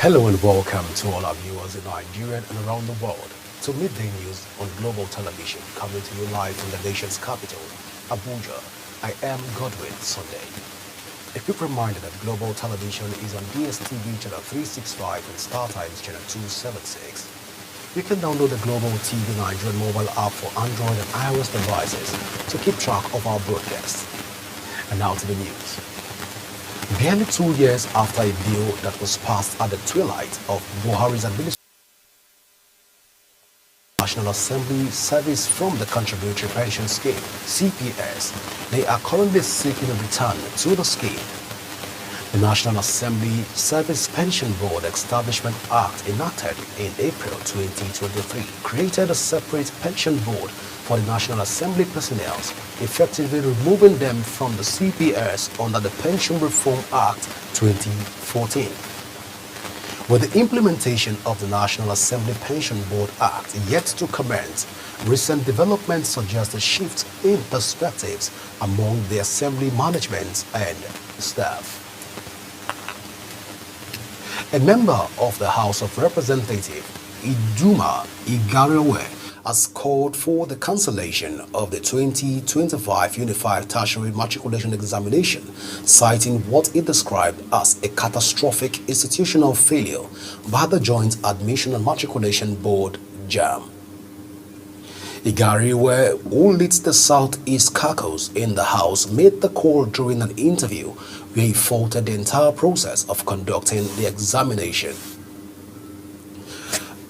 Hello and welcome to all our viewers in Nigeria and around the world to Midday News on Global Television, coming to you live from the nation's capital, Abuja. I am Godwin Sunday. A quick reminder that Global Television is on DSTV channel 365 and StarTimes channel 276. You can download the Global TV Nigerian mobile app for Android and iOS devices to keep track of our broadcasts. And now to the news. Barely 2 years after a bill that was passed at the twilight of Buhari's administration, National Assembly service from the Contributory Pension Scheme, CPS, they are currently seeking a return to the scheme. The National Assembly Service Pension Board Establishment Act enacted in April 2023 created a separate pension board for the National Assembly personnel, effectively removing them from the CPS under the Pension Reform Act 2014. With the implementation of the National Assembly Pension Board Act yet to commence, recent developments suggest a shift in perspectives among the Assembly management and staff. A member of the House of Representatives, Iduma Igarewe, has called for the cancellation of the 2025 Unified Tertiary Matriculation Examination, citing what it described as a catastrophic institutional failure by the Joint Admission and Matriculation Board, JAM. Igarewe, who leads the Southeast Caucus in the House, made the call during an interview where he faulted the entire process of conducting the examination.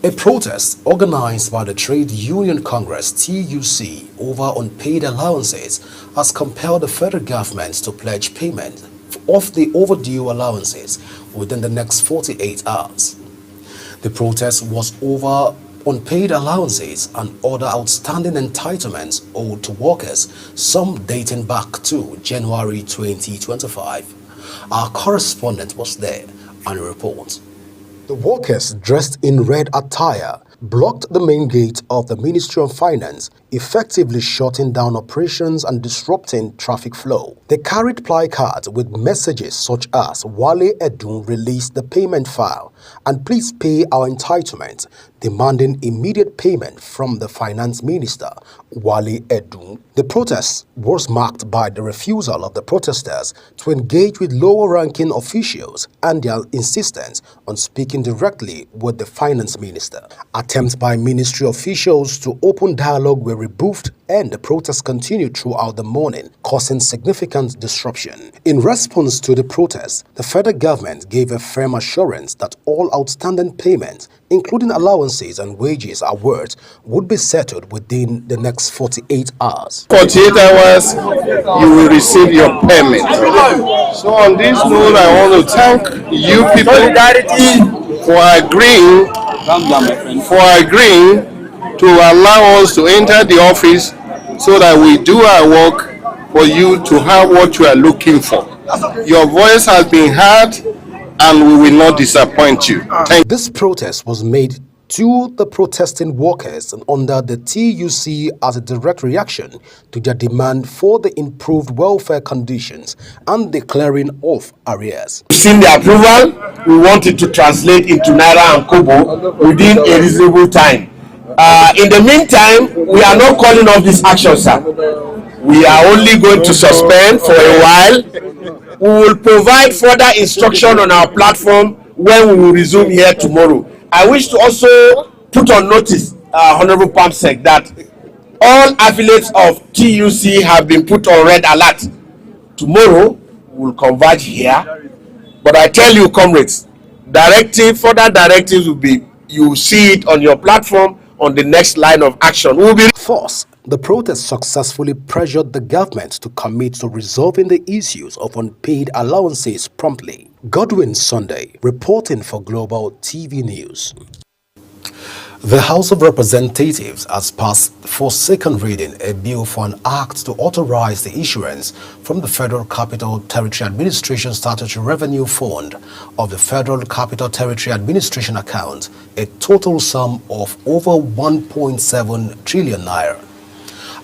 A protest organized by the Trade Union Congress (TUC) over unpaid allowances has compelled the federal government to pledge payment of the overdue allowances within the next 48 hours. The protest was over unpaid allowances and other outstanding entitlements owed to workers, some dating back to January 2025. Our correspondent was there and reports. The workers, dressed in red attire, blocked the main gate of the Ministry of Finance, effectively shutting down operations and disrupting traffic flow. They carried placards with messages such as "Wale Edun released the payment file" and "Please pay our entitlement," demanding immediate payment from the Finance Minister, Wale Edun. The protest was marked by the refusal of the protesters to engage with lower-ranking officials and their insistence on speaking directly with the Finance Minister. Attempts by ministry officials to open dialogue were rebuffed, and the protests continued throughout the morning, causing significant disruption. In response to the protest, the federal government gave a firm assurance that all outstanding payments, including allowances and wages award, would be settled within the next 48 hours. 48 hours, you will receive your payment. So on this note, I want to thank you people for agreeing to allow us to enter the office so that we do our work for you to have what you are looking for. Your voice has been heard and we will not disappoint you. This protest was made to the protesting workers and under the TUC as a direct reaction to their demand for the improved welfare conditions and the clearing of arrears. We've seen the approval. We want it to translate into Naira and Kobo within a reasonable time. In the meantime, we are not calling off this action, sir. We are only going to suspend for a while. We will provide further instruction on our platform when we will resume here tomorrow. I wish to also put on notice, Honorable Pamsec, that all affiliates of TUC have been put on red alert. Tomorrow, we will converge here. But I tell you, comrades, further directives will be, you will see it on your platform on the next line of action. Force. The protest successfully pressured the government to commit to resolving the issues of unpaid allowances promptly. Godwin Sunday, reporting for Global TV News. The House of Representatives has passed for second reading a bill for an act to authorize the issuance from the Federal Capital Territory Administration Statutory Revenue Fund of the Federal Capital Territory Administration account a total sum of over 1.7 trillion naira.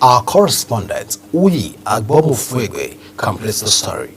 Our correspondent, Uyi Agbomufwegwe, completes the story.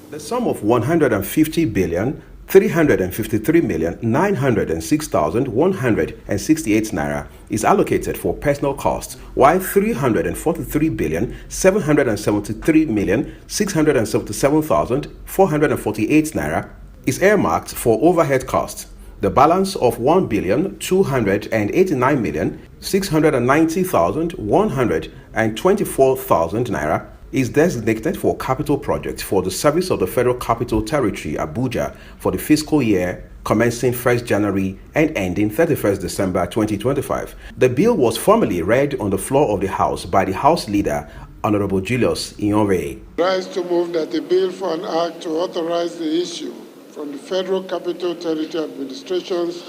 The sum of 150 billion 353,906,168 naira is allocated for personal costs, while 343,773,677,448 naira is earmarked for overhead costs. The balance of 1,289,690,124 naira is designated for capital projects for the service of the Federal Capital Territory, Abuja, for the fiscal year commencing 1st January and ending 31st December 2025. The bill was formally read on the floor of the House by the House Leader, Honorable Julius Iyonve. Rise to move that the bill for an act to authorize the issue from the Federal Capital Territory Administration's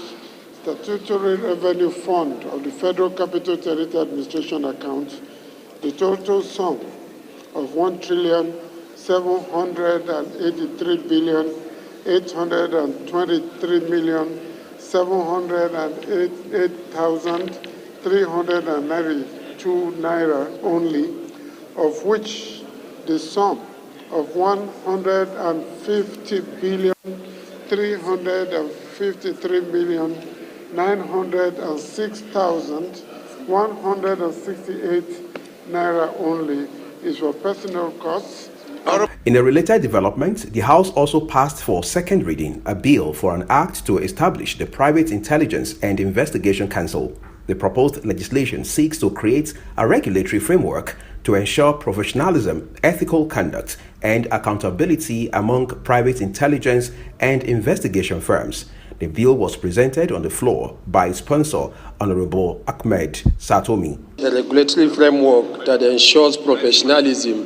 Statutory Revenue Fund of the Federal Capital Territory Administration account the total sum of 1,783,823,708,392 naira only, of which the sum of 150,353,906,168 naira only is for personal costs. In a related development, the House also passed for second reading a bill for an act to establish the Private Intelligence and Investigation Council. The proposed legislation seeks to create a regulatory framework to ensure professionalism, ethical conduct, and accountability among private intelligence and investigation firms. The bill was presented on the floor by its sponsor, Honorable Ahmed Satomi. A regulatory framework that ensures professionalism,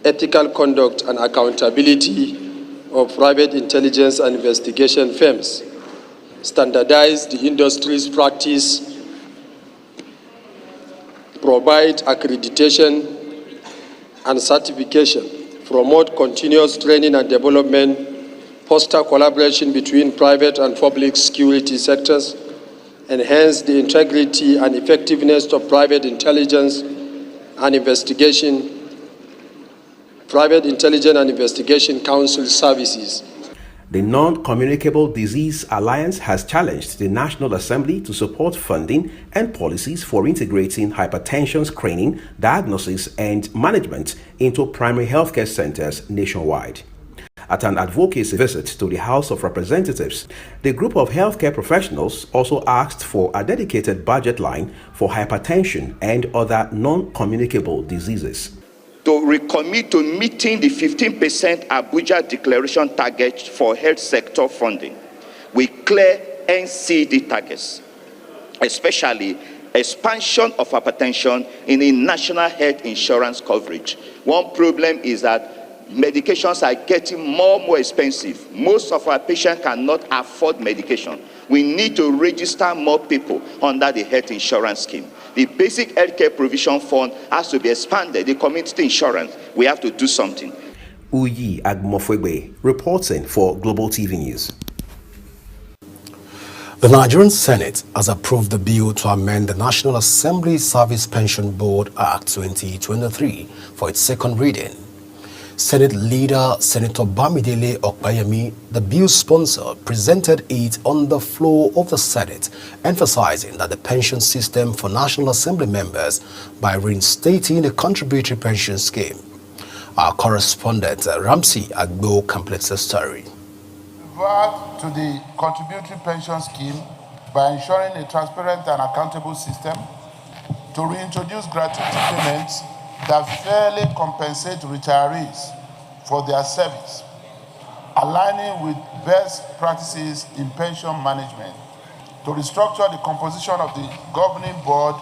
ethical conduct, and accountability of private intelligence and investigation firms, standardize the industry's practice, provide accreditation and certification, promote continuous training and development, foster collaboration between private and public security sectors, enhance the integrity and effectiveness of private intelligence and investigation council services. The Non-Communicable Disease Alliance has challenged the National Assembly to support funding and policies for integrating hypertension screening, diagnosis, and management into primary healthcare centers nationwide. At an advocacy visit to the House of Representatives, the group of healthcare professionals also asked for a dedicated budget line for hypertension and other non-communicable diseases. To recommit to meeting the 15% Abuja Declaration target for health sector funding with clear NCD targets, especially expansion of hypertension in the national health insurance coverage. One problem is that medications are getting more and more expensive. Most of our patients cannot afford medication. We need to register more people under the health insurance scheme. The basic healthcare provision fund has to be expanded. The community insurance, we have to do something. Uyi Agmofwegbe reporting for Global TV News. The Nigerian Senate has approved the bill to amend the National Assembly Service Pension Board Act 2023 for its second reading. Senate leader Senator Bamidele Okpayemi, the bill's sponsor, presented it on the floor of the Senate, emphasizing that the pension system for National Assembly members by reinstating the contributory pension scheme. Our correspondent Ramsey Agbo completes the story. Revert to the contributory pension scheme by ensuring a transparent and accountable system, to reintroduce gratuity payments that fairly compensate retirees for their service, aligning with best practices in pension management, to restructure the composition of the governing board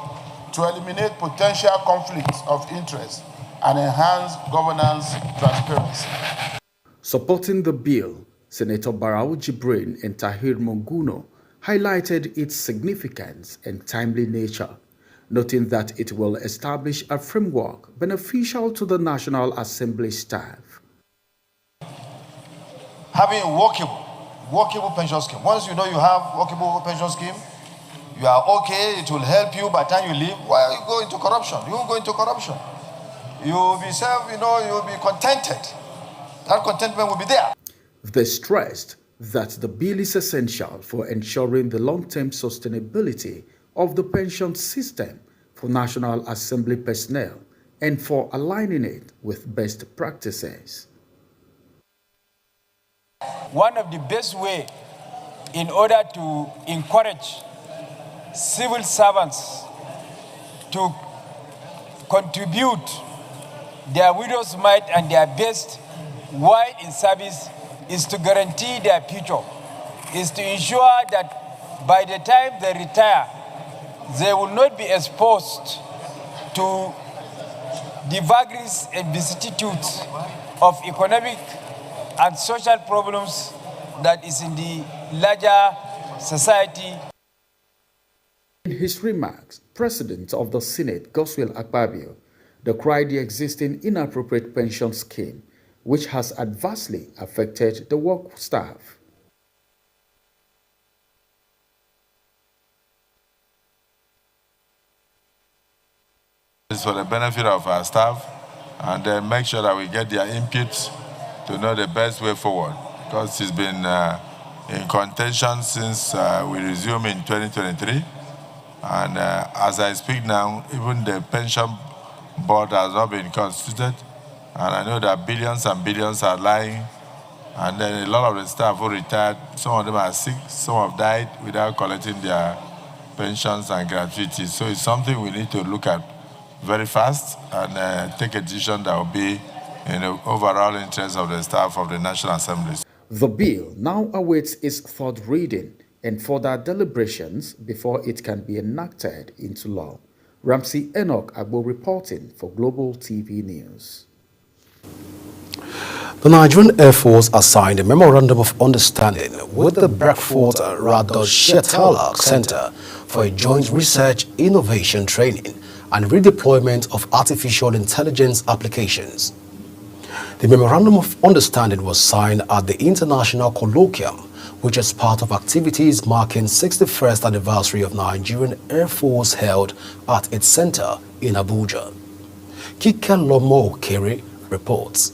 to eliminate potential conflicts of interest and enhance governance transparency. Supporting the bill, Senator Barau Jibrin and Tahir Monguno highlighted its significance and timely nature, noting that it will establish a framework beneficial to the National Assembly staff. Having a workable pension scheme. Once you know you have workable pension scheme, you are okay, it will help you by the time you leave. Why you go into corruption? You won't go into corruption. You will be you'll be contented. That contentment will be there. They stressed that the bill is essential for ensuring the long-term sustainability of the pension system for National Assembly personnel and for aligning it with best practices. One of the best ways in order to encourage civil servants to contribute their widow's mite and their best while in service is to guarantee their future, is to ensure that by the time they retire, they will not be exposed to the vagaries and vicissitudes of economic and social problems that is in the larger society. In his remarks, President of the Senate, Godswill Akpabio, decried the existing inappropriate pension scheme, which has adversely affected the work staff. It's for the benefit of our staff, and then make sure that we get their inputs to know the best way forward, because it's been in contention since we resumed in 2023. And as I speak now, even the pension board has not been constituted. And I know that billions and billions are lying. And then a lot of the staff who retired, some of them are sick, some have died without collecting their pensions and gratuities. So it's something we need to look at very fast and take a decision that will be in the overall interest of the staff of the National Assembly. The bill now awaits its third reading and further deliberations before it can be enacted into law. Ramsey Enoch Agbo reporting for Global TV News. The Nigerian Air Force assigned a Memorandum of Understanding with the Beckford Radosh Shetala Center for a joint research, innovation training, and redeployment of artificial intelligence applications. The Memorandum of Understanding was signed at the International Colloquium, which is part of activities marking 61st anniversary of Nigerian Air Force held at its center in Abuja. Kike Lomo Kere reports.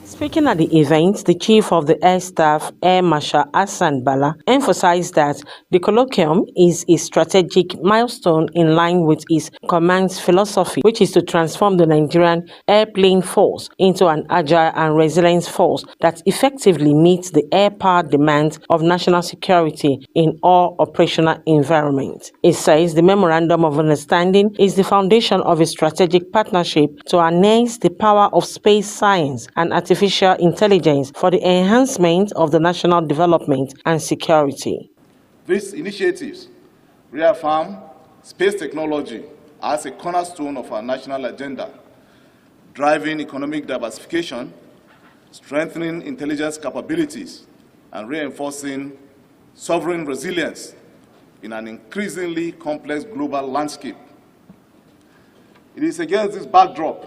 Speaking at the event, the Chief of the Air Staff, Air Marshal Hassan Bala, emphasized that the colloquium is a strategic milestone in line with his command's philosophy, which is to transform the Nigerian airplane force into an agile and resilient force that effectively meets the air-power demands of national security in all operational environments. It says the Memorandum of Understanding is the foundation of a strategic partnership to harness the power of space science and artificial intelligence for the enhancement of the national development and security. These initiatives reaffirm space technology as a cornerstone of our national agenda, driving economic diversification, strengthening intelligence capabilities, and reinforcing sovereign resilience in an increasingly complex global landscape. It is against this backdrop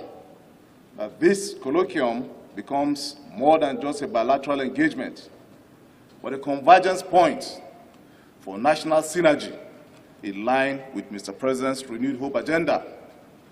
that this colloquium becomes more than just a bilateral engagement, but a convergence point for national synergy in line with Mr. President's renewed hope agenda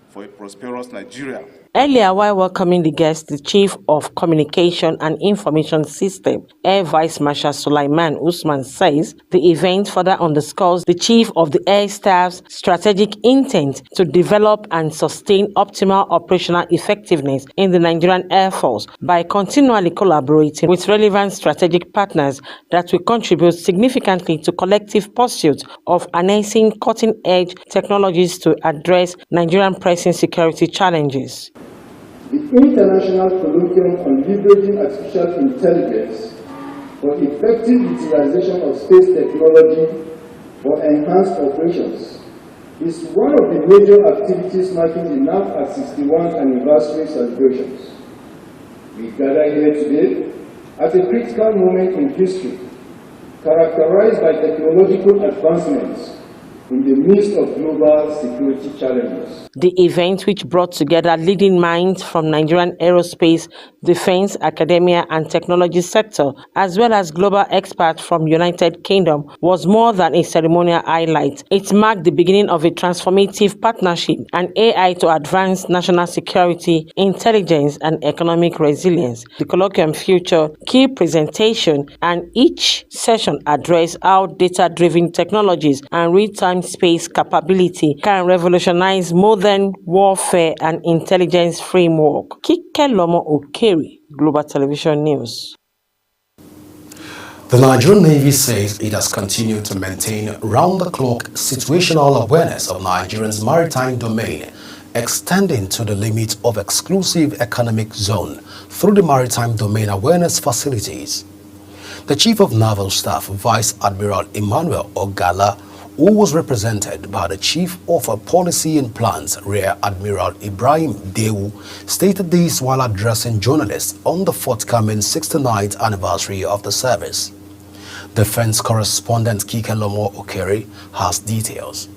for a prosperous Nigeria. Earlier, while welcoming the guests, the Chief of Communication and Information System, Air Vice Marshal Sulaiman Usman, says the event further underscores the Chief of the Air Staff's strategic intent to develop and sustain optimal operational effectiveness in the Nigerian Air Force by continually collaborating with relevant strategic partners that will contribute significantly to collective pursuit of harnessing cutting-edge technologies to address Nigerian pressing security challenges. The International Colloquium on Leveraging Artificial Intelligence for Effective Utilization of Space Technology for Enhanced Operations is one of the major activities marking the NAFTA 61st anniversary celebrations. We gather here today at a critical moment in history, characterized by technological advancements in the midst of global security challenges. The event, which brought together leading minds from Nigerian aerospace defense, academia, and technology sector, as well as global experts from United Kingdom, was more than a ceremonial highlight. It marked the beginning of a transformative partnership and AI to advance national security, intelligence, and economic resilience. The colloquium featured key presentation, and each session addressed how data-driven technologies and real-time space capability can revolutionize modern warfare and intelligence framework. Kike Lomo Okeri, Global Television News. The Nigerian Navy says it has continued to maintain round-the-clock situational awareness of Nigeria's maritime domain, extending to the limit of exclusive economic zone through the Maritime Domain Awareness Facilities. The Chief of Naval Staff, Vice Admiral Emmanuel Ogala, who was represented by the Chief of Policy and Plans, Rear Admiral Ibrahim Dewu, stated this while addressing journalists on the forthcoming 69th anniversary of the service. Defense correspondent Kike Lomo Okeri has details.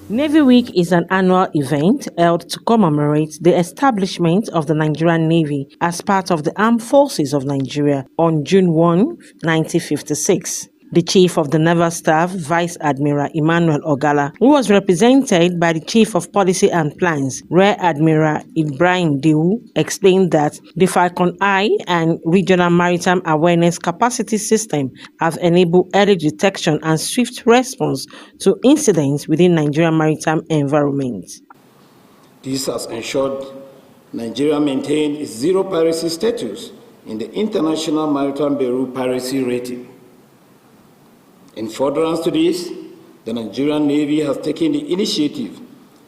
Navy Week is an annual event held to commemorate the establishment of the Nigerian Navy as part of the Armed Forces of Nigeria on June 1, 1956. The Chief of the Naval Staff, Vice Admiral Emmanuel Ogala, who was represented by the Chief of Policy and Plans, Rear Admiral Ibrahim Dewu, explained that the Falcon Eye and Regional Maritime Awareness Capacity System have enabled early detection and swift response to incidents within Nigerian maritime environment. This has ensured Nigeria maintained its zero piracy status in the International Maritime Bureau Piracy Rating. In furtherance to this, the Nigerian Navy has taken the initiative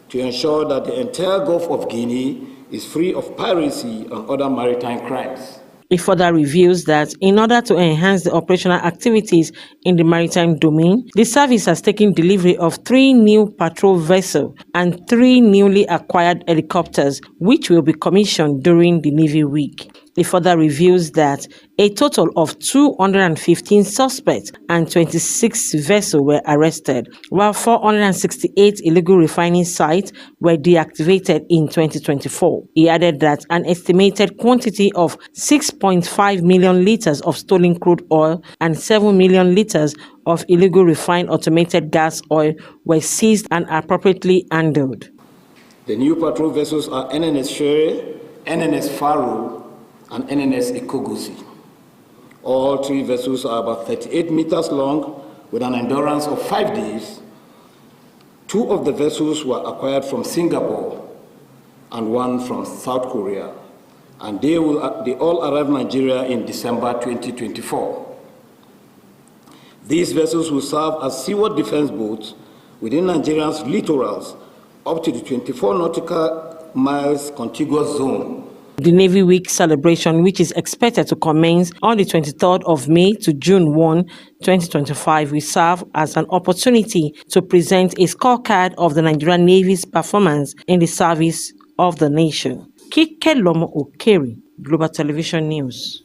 to ensure that the entire Gulf of Guinea is free of piracy and other maritime crimes. It further reveals that in order to enhance the operational activities in the maritime domain, the service has taken delivery of 3 new patrol vessels and 3 newly acquired helicopters, which will be commissioned during the Navy Week. It further reveals that a total of 215 suspects and 26 vessels were arrested, while 468 illegal refining sites were deactivated in 2024. He added that an estimated quantity of 6.5 million liters of stolen crude oil and 7 million liters of illegal refined automated gas oil were seized and appropriately handled. The new patrol vessels are NNS Shere, NNS Faro, and NNS Ikogosi. All 3 vessels are about 38 meters long with an endurance of 5 days. 2 of the vessels were acquired from Singapore and 1 from South Korea, and they all arrived in Nigeria in December 2024. These vessels will serve as seaward defense boats within Nigeria's littorals up to the 24 nautical miles contiguous zone. The Navy Week celebration, which is expected to commence on the 23rd of May to June 1, 2025, will serve as an opportunity to present a scorecard of the Nigerian Navy's performance in the service of the nation. Kike Lomo Okeri, Global Television News.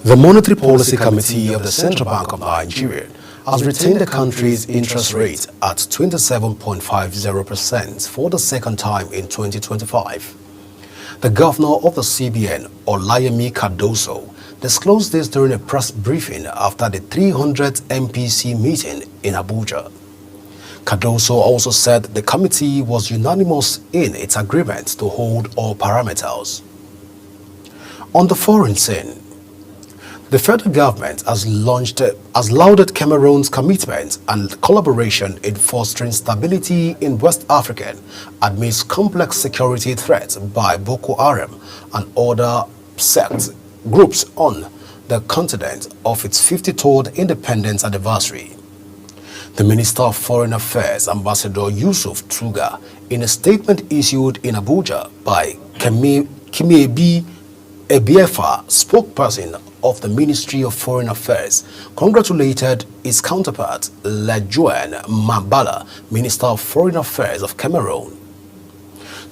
The Monetary Policy Committee of the Central Bank of Nigeria has retained the country's interest rate at 27.50% for the second time in 2025. The governor of the CBN, Olayemi Cardoso, disclosed this during a press briefing after the 300th MPC meeting in Abuja. Cardoso also said the committee was unanimous in its agreement to hold all parameters. On the foreign scene, the federal government has lauded Cameroon's commitment and collaboration in fostering stability in West Africa amidst complex security threats by Boko Haram and other groups on the continent of its 53rd independence anniversary. The Minister of Foreign Affairs, Ambassador Yusuf Tuga, in a statement issued in Abuja by Kimiebi Ebiefa, spokesperson of the Ministry of Foreign Affairs, congratulated its counterpart, Lejoen Mambala, Minister of Foreign Affairs of Cameroon.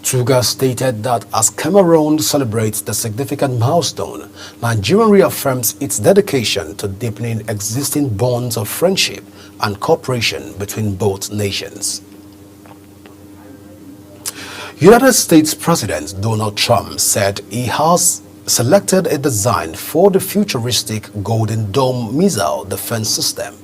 Tuga stated that as Cameroon celebrates the significant milestone, Nigeria reaffirms its dedication to deepening existing bonds of friendship and cooperation between both nations. United States President Donald Trump said he has selected a design for the futuristic Golden Dome missile defense system.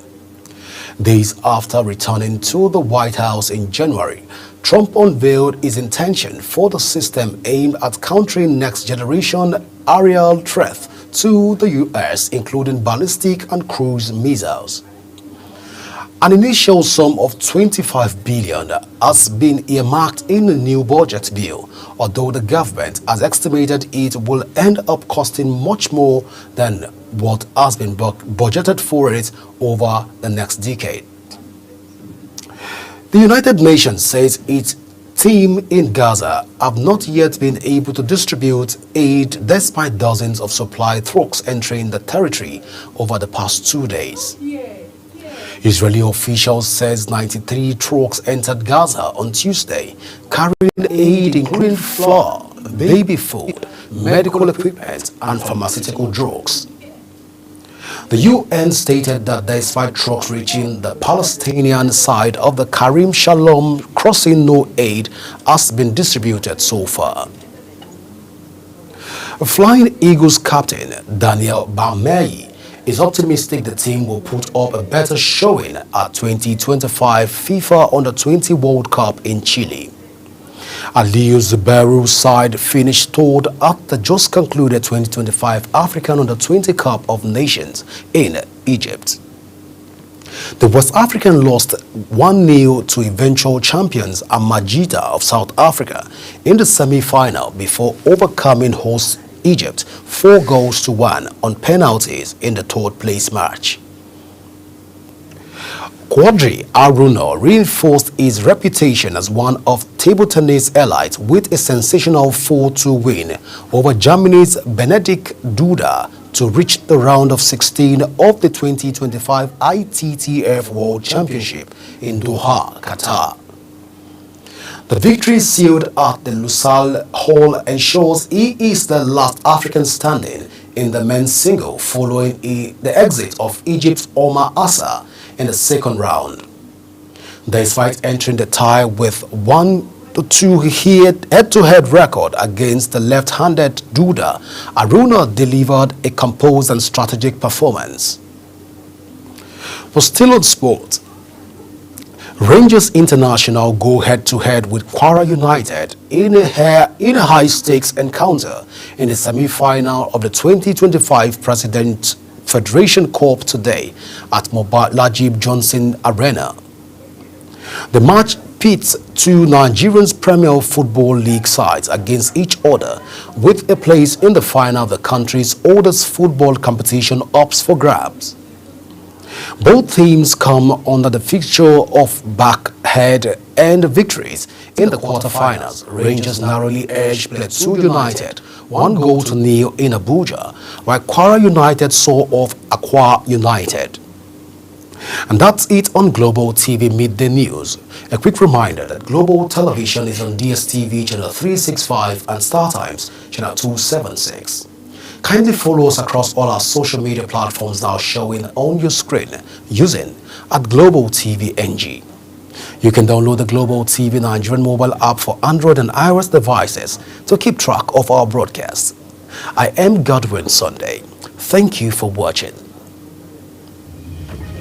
Days after returning to the White House in January, Trump unveiled his intention for the system aimed at countering next-generation aerial threats to the U.S., including ballistic and cruise missiles. An initial sum of $25 billion has been earmarked in the new budget bill, although the government has estimated it will end up costing much more than what has been budgeted for it over the next decade. The United Nations says its team in Gaza have not yet been able to distribute aid despite dozens of supply trucks entering the territory over the past 2 days. Israeli officials says 93 trucks entered Gaza on Tuesday, carrying aid including flour, baby food, medical equipment, and pharmaceutical drugs. The UN stated that despite trucks reaching the Palestinian side of the Karim Shalom crossing, no aid has been distributed so far. Flying Eagles captain Daniel Barmei is optimistic the team will put up a better showing at 2025 FIFA Under-20 World Cup in Chile. Aliou Zubairu's side finished third at the just concluded 2025 African Under-20 Cup of Nations in Egypt. The West African lost 1-0 to eventual champions Amajita of South Africa in the semi-final before overcoming host Egypt 4-1 on penalties in the third-place match. Quadri Aruna reinforced his reputation as one of table tennis elites with a sensational 4-2 win over Germany's Benedikt Duda to reach the round of 16 of the 2025 ITTF World Championship in Doha, Qatar. The victory sealed at the Lusail Hall ensures he is the last African standing in the men's single following the exit of Egypt's Omar Assa in the second round. Despite entering the tie with 1-2 head-to-head record against the left-handed Duda, Aruna delivered a composed and strategic performance. For still on sport, Rangers International go head-to-head with Kwara United in a high-stakes encounter in the semi-final of the 2025 President Federation Cup today at Mobolaji Johnson Arena. The match pits two Nigerian Premier Football League sides against each other, with a place in the final of the country's oldest football competition up for grabs. Both teams come under the fixture of back-head and victories in the quarterfinals. Rangers narrowly edged Plateau United 1-0 in Abuja, while Kwara United saw off Akwa United. And that's it on Global TV Midday News. A quick reminder that Global Television is on DSTV channel 365 and StarTimes channel 276. Kindly follow us across all our social media platforms now showing on your screen using @GlobalTV NG. You can download the Global TV Nigerian mobile app for Android and iOS devices to keep track of our broadcasts. I am Godwin Sunday. Thank you for watching.